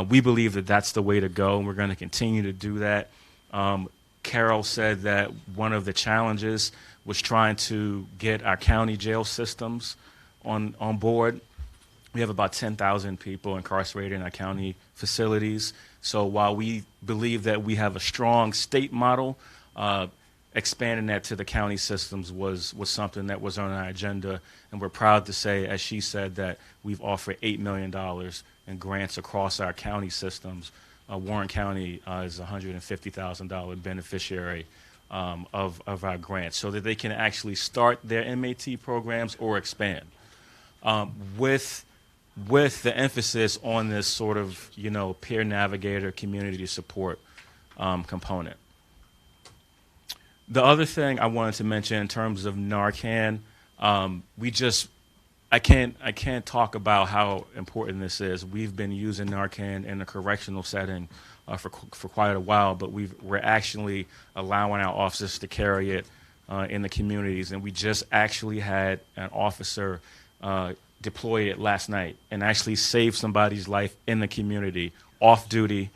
we believe that that's the way to go, and we're going to continue to do that. Carol said that one of the challenges was trying to get our county jail systems on board. We have about 10,000 people incarcerated in our county facilities. So while we believe that we have a strong state model, expanding that to the county systems was something that was on our agenda. And we're proud to say, as she said, that we've offered $8 million in grants across our county systems. Warren County is a $150,000 beneficiary of our grants, so that they can actually start their MAT programs or expand. With the emphasis on this sort of, peer navigator community support component. The other thing I wanted to mention in terms of Narcan, I can't talk about how important this is. We've been using Narcan in a correctional setting for quite a while, but we're actually allowing our officers to carry it in the communities, and we just actually had an officer deploy it last night and actually save somebody's life in the community, off duty.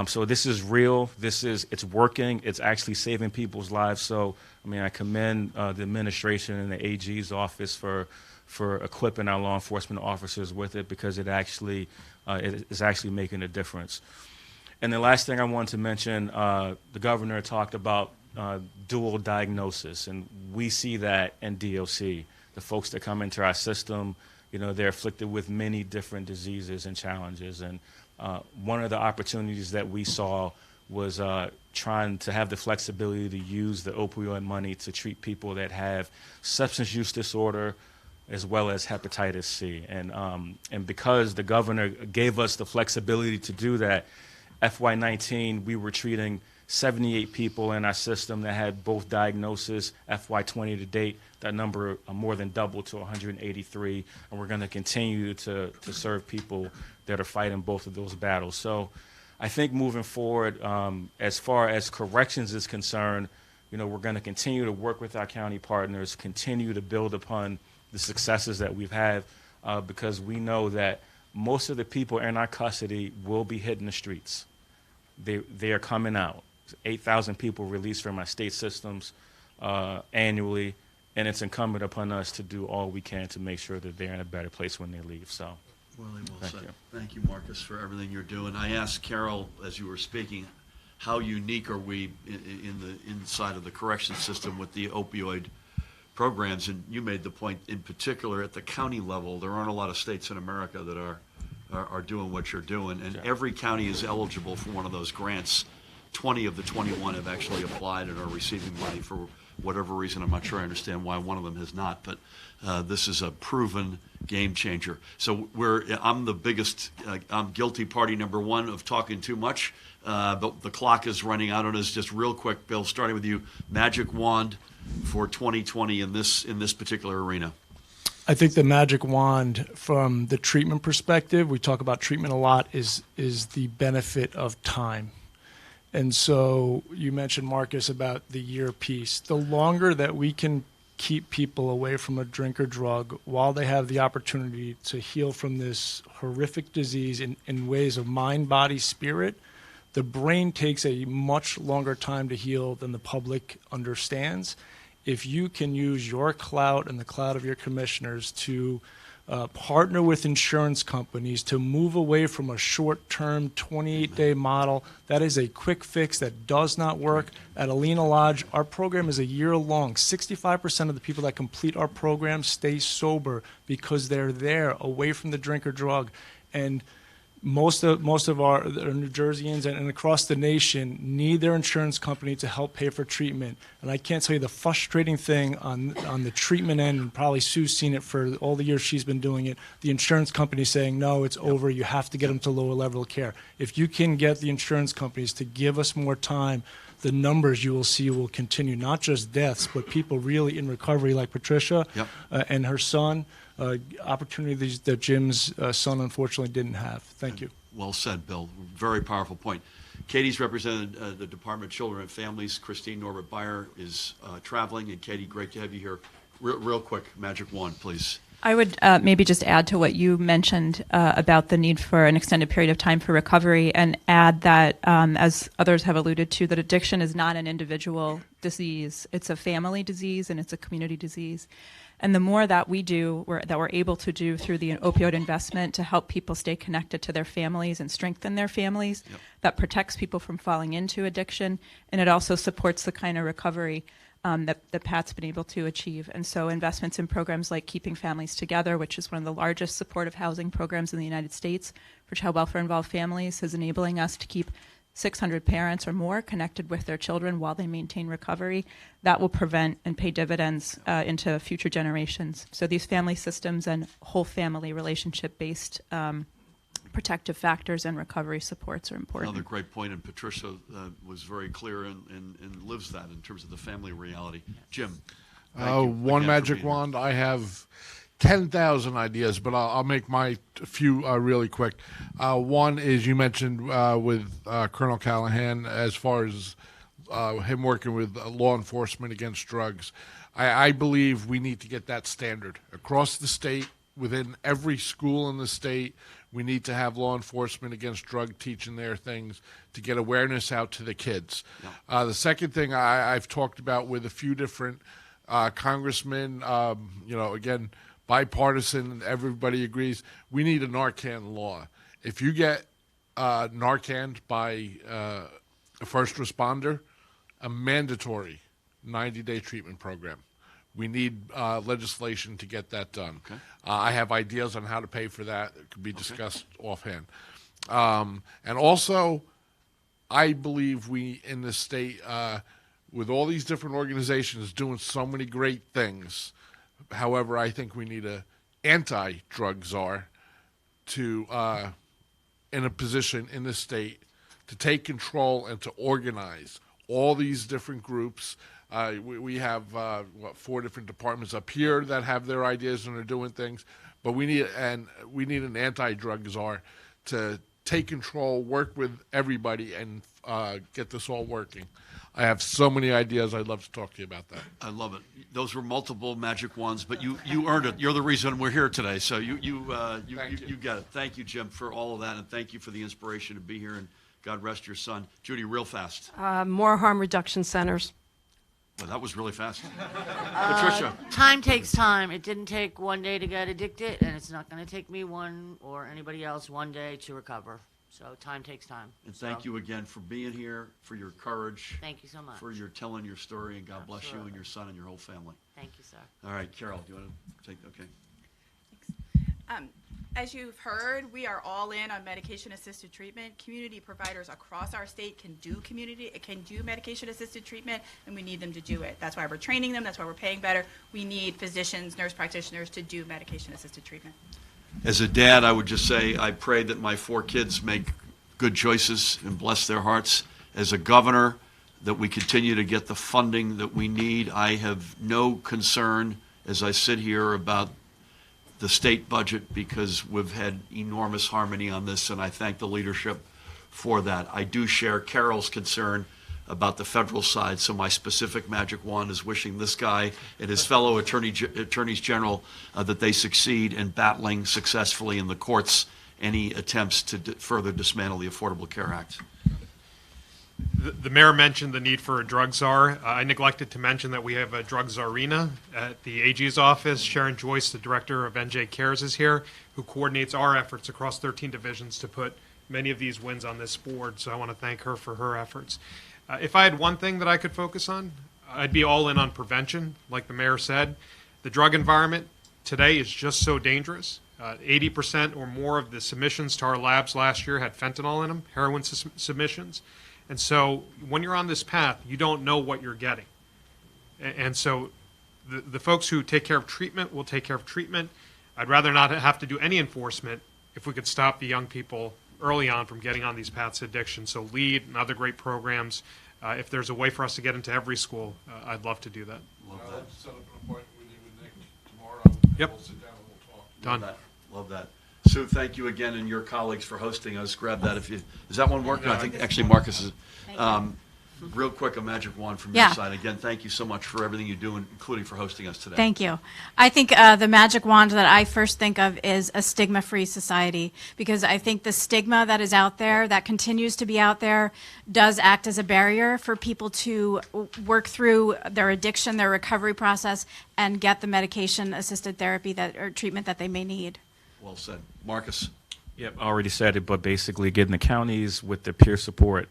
So this is real. It's working. It's actually saving people's lives. So, I commend the administration and the AG's office for equipping our law enforcement officers with it, because it is actually making a difference. And the last thing I wanted to mention, the governor talked about dual diagnosis, and we see that in DOC. The folks that come into our system, they're afflicted with many different diseases and challenges. And one of the opportunities that we saw was trying to have the flexibility to use the opioid money to treat people that have substance use disorder as well as hepatitis C. And because the governor gave us the flexibility to do that, FY19, we were treating 78 people in our system that had both diagnoses, FY20 to date. That number more than doubled to 183, and we're going to continue to serve people that are fighting both of those battles. So I think moving forward, as far as corrections is concerned, we're going to continue to work with our county partners, continue to build upon the successes that we've had, because we know that most of the people in our custody will be hitting the streets. They are coming out. 8,000 people released from our state systems annually, and it's incumbent upon us to do all we can to make sure that they're in a better place when they leave. So, Well Thank said. you. Thank you, Marcus, for everything you're doing. I asked Carol, as you were speaking, how unique are we in the inside of the correction system with the opioid programs? And you made the point, in particular, at the county level, there aren't a lot of states in America that are doing what you're doing, and Yeah. every county is eligible for one of those grants. 20 of the 21 have actually applied and are receiving money for whatever reason. I'm not sure I understand why one of them has not, but this is a proven game changer. So I'm the biggest, I'm guilty party number one of talking too much, but the clock is running out on us. Just real quick, Bill, starting with you, magic wand for 2020 in this particular arena. I think the magic wand from the treatment perspective, we talk about treatment a lot, is the benefit of time. And so you mentioned, Marcus, about the year piece. The longer that we can keep people away from a drink or drug while they have the opportunity to heal from this horrific disease in ways of mind, body, spirit, the brain takes a much longer time to heal than the public understands. If you can use your clout and the clout of your commissioners to partner with insurance companies to move away from a short-term 28-day model, that is a quick fix that does not work. At Alina Lodge, our program is a year long. 65% of the people that complete our program stay sober because they're there, away from the drink or drug. And most of our New Jerseyans and across the nation need their insurance company to help pay for treatment. And I can't tell you the frustrating thing on the treatment end, and probably Sue's seen it for all the years she's been doing it, the insurance company saying, no, it's over, you have to get them to lower level of care. If you can get the insurance companies to give us more time, the numbers you will see will continue, not just deaths, but people really in recovery like Patricia and her son. Opportunities that Jim's son unfortunately didn't have. Thank you. Well said, Bill. Very powerful point. Katie's represented the Department of Children and Families. Christine Norbert Beyer is traveling. And Katie, great to have you here. Real quick, magic wand, please. I would maybe just add to what you mentioned about the need for an extended period of time for recovery, and add that, as others have alluded to, that addiction is not an individual disease. It's a family disease and it's a community disease. And the more that we do, that we're able to do through the opioid investment to help people stay connected to their families and strengthen their families, that protects people from falling into addiction, and it also supports the kind of recovery that Pat's been able to achieve. And so investments in programs like Keeping Families Together, which is one of the largest supportive housing programs in the United States for child welfare involved families, is enabling us to keep 600 parents or more connected with their children while they maintain recovery. That will prevent and pay dividends into future generations. So these family systems and whole family relationship-based protective factors and recovery supports are important. Another great point, and Patricia was very clear and lives that in terms of the family reality. Jim, thank you one again for magic being here. wand. I have 10,000 ideas, but I'll make my few really quick. One is you mentioned with Colonel Callahan as far as him working with law enforcement against drugs. I believe we need to get that standard across the state, within every school in the state. We need to have law enforcement against drug teaching their things to get awareness out to the kids. The second thing I've talked about with a few different congressmen, again, bipartisan, everybody agrees, we need a Narcan law. If you get Narcan by a first responder, a mandatory 90-day treatment program. We need legislation to get that done. Okay. I have ideas on how to pay for that. It could be discussed offhand. And also, I believe we in the state, with all these different organizations doing so many great things, however, I think we need a anti-drug czar to, in a position in the state to take control and to organize all these different groups. We have 4 different departments up here that have their ideas and are doing things, but we need an anti-drug czar to take control, work with everybody, and get this all working. I have so many ideas. I'd love to talk to you about that. I love it. Those were multiple magic wands, but you earned it. You're the reason we're here today, so you get it. Thank you, Jim, for all of that, and thank you for the inspiration to be here, and God rest your son. Judy, real fast. More harm reduction centers. Well, that was really fast. Patricia. Time takes time. It didn't take one day to get addicted, and it's not going to take me one or anybody else one day to recover. So time takes time. And thank you again for being here, for your courage. Thank you so much. For your telling your story, and God bless you Absolutely. and your son and your whole family. Thank you, sir. All right, Carol, do you want to take, okay. As you've heard, we are all in on medication-assisted treatment. Community providers across our state can do medication-assisted treatment, and we need them to do it. That's why we're training them. That's why we're paying better. We need physicians, nurse practitioners to do medication-assisted treatment. As a dad, I would just say I pray that my 4 kids make good choices and bless their hearts. As a governor, that we continue to get the funding that we need. I have no concern as I sit here about the state budget because we've had enormous harmony on this, and I thank the leadership for that. I do share Carol's concern about the federal side, so my specific magic wand is wishing this guy and his fellow attorneys general that they succeed in battling successfully in the courts any attempts to further dismantle the Affordable Care Act. The mayor mentioned the need for a drug czar. I neglected to mention that we have a drug czarina at the AG's office. Sharon Joyce, the director of NJ Cares, is here, who coordinates our efforts across 13 divisions to put many of these wins on this board. So I want to thank her for her efforts. If I had one thing that I could focus on, I'd be all in on prevention. Like the mayor said, the drug environment today is just so dangerous. 80% or more of the submissions to our labs last year had fentanyl in them, heroin submissions. And so when you're on this path, you don't know what you're getting. And so the folks who take care of treatment will take care of treatment. I'd rather not have to do any enforcement if we could stop the young people early on from getting on these paths to addiction. So LEAD and other great programs. If there's a way for us to get into every school, I'd love to do that. Love I'll that. set up an appointment with you and Nick tomorrow. Yep. We'll sit down and we'll talk. Done. Love that. Love that. Sue, thank you again and your colleagues for hosting us. Grab that if you, is that one working? I think actually Marcus is. Real quick, a magic wand from your Yeah. side. Again, thank you so much for everything you do, including for hosting us today. Thank you. I think the magic wand that I first think of is a stigma-free society, because I think the stigma that is out there, that continues to be out there, does act as a barrier for people to work through their addiction, their recovery process, and get the medication-assisted therapy or treatment that they may need. Well said. Marcus? Yep, I already said it, but basically getting the counties with the peer support,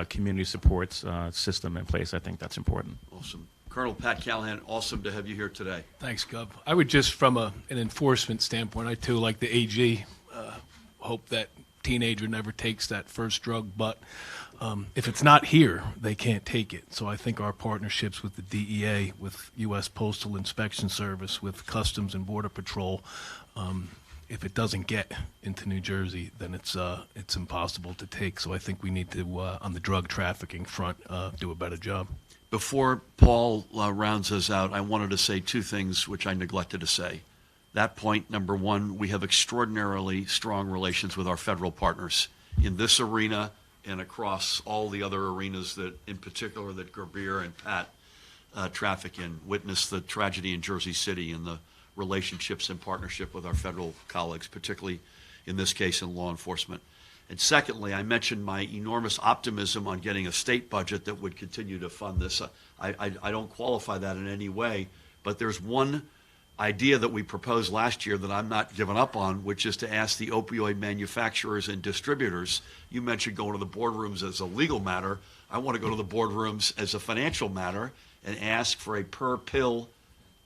community supports system in place, I think that's important. Awesome. Colonel Pat Callahan, awesome to have you here today. Thanks, Gov. I would just, from an enforcement standpoint, I too, like the AG, hope that teenager never takes that first drug, but if it's not here, they can't take it. So I think our partnerships with the DEA, with U.S. Postal Inspection Service, with Customs and Border Patrol, if it doesn't get into New Jersey, then it's impossible to take. So I think we need to, on the drug trafficking front, do a better job. Before Paul rounds us out, I wanted to say 2 things which I neglected to say. That point, number 1, we have extraordinarily strong relations with our federal partners in this arena and across all the other arenas that, in particular, that Gerbir and Pat traffic in. Witness the tragedy in Jersey City and the relationships and partnership with our federal colleagues, particularly in this case in law enforcement. And secondly, I mentioned my enormous optimism on getting a state budget that would continue to fund this. I don't qualify that in any way, but there's one idea that we proposed last year that I'm not giving up on, which is to ask the opioid manufacturers and distributors. You mentioned going to the boardrooms as a legal matter. I want to go to the boardrooms as a financial matter and ask for a per pill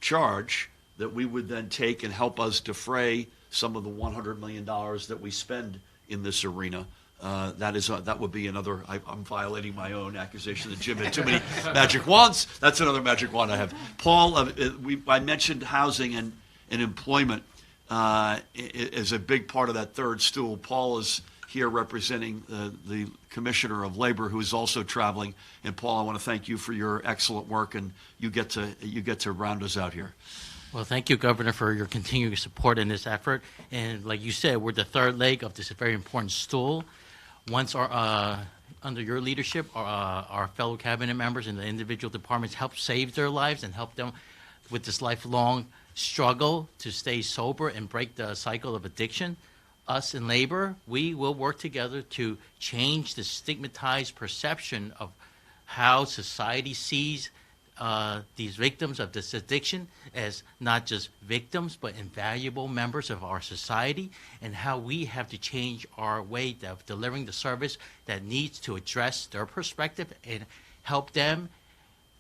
charge that we would then take and help us defray some of the $100 million that we spend in this arena. That would be another. I'm violating my own accusation that Jim had too many magic wands. That's another magic wand I have. Paul, I mentioned housing and employment is a big part of that third stool. Paul is here representing the Commissioner of Labor, who is also traveling. And Paul, I want to thank you for your excellent work, and you get to round us out here. Well, thank you, Governor, for your continuing support in this effort. And like you said, we're the third leg of this very important stool. Once under your leadership, our fellow cabinet members and the individual departments help save their lives and help them with this lifelong struggle to stay sober and break the cycle of addiction. Us in labor, we will work together to change the stigmatized perception of how society sees these victims of this addiction as not just victims, but invaluable members of our society, and how we have to change our way of delivering the service that needs to address their perspective and help them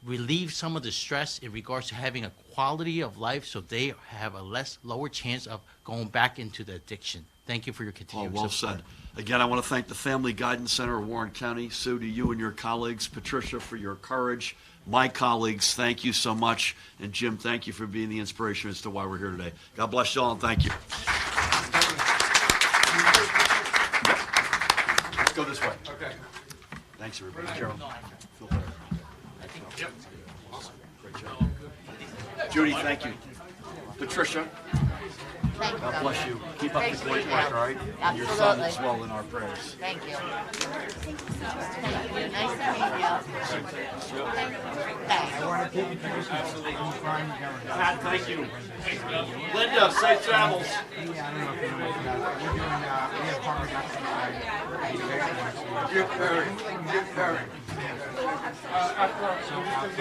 relieve some of the stress in regards to having a quality of life so they have a lower chance of going back into the addiction. Thank you for your continued Well support. said. Again, I want to thank the Family Guidance Center of Warren County. Sue, to you and your colleagues, Patricia, for your courage. My colleagues, thank you so much. And Jim, thank you for being the inspiration as to why we're here today. God bless you all, and thank you. Let's go this way. Okay. Thanks, everybody. Gerald. Feel better. Yep. Awesome. Great job. Judy, thank you. Patricia, God bless you. Keep up the great work, all right? And your son as well in our prayers. Thank you. Thank you. Nice to meet you. Pat, thank you. Linda, safe travels. Good pairing.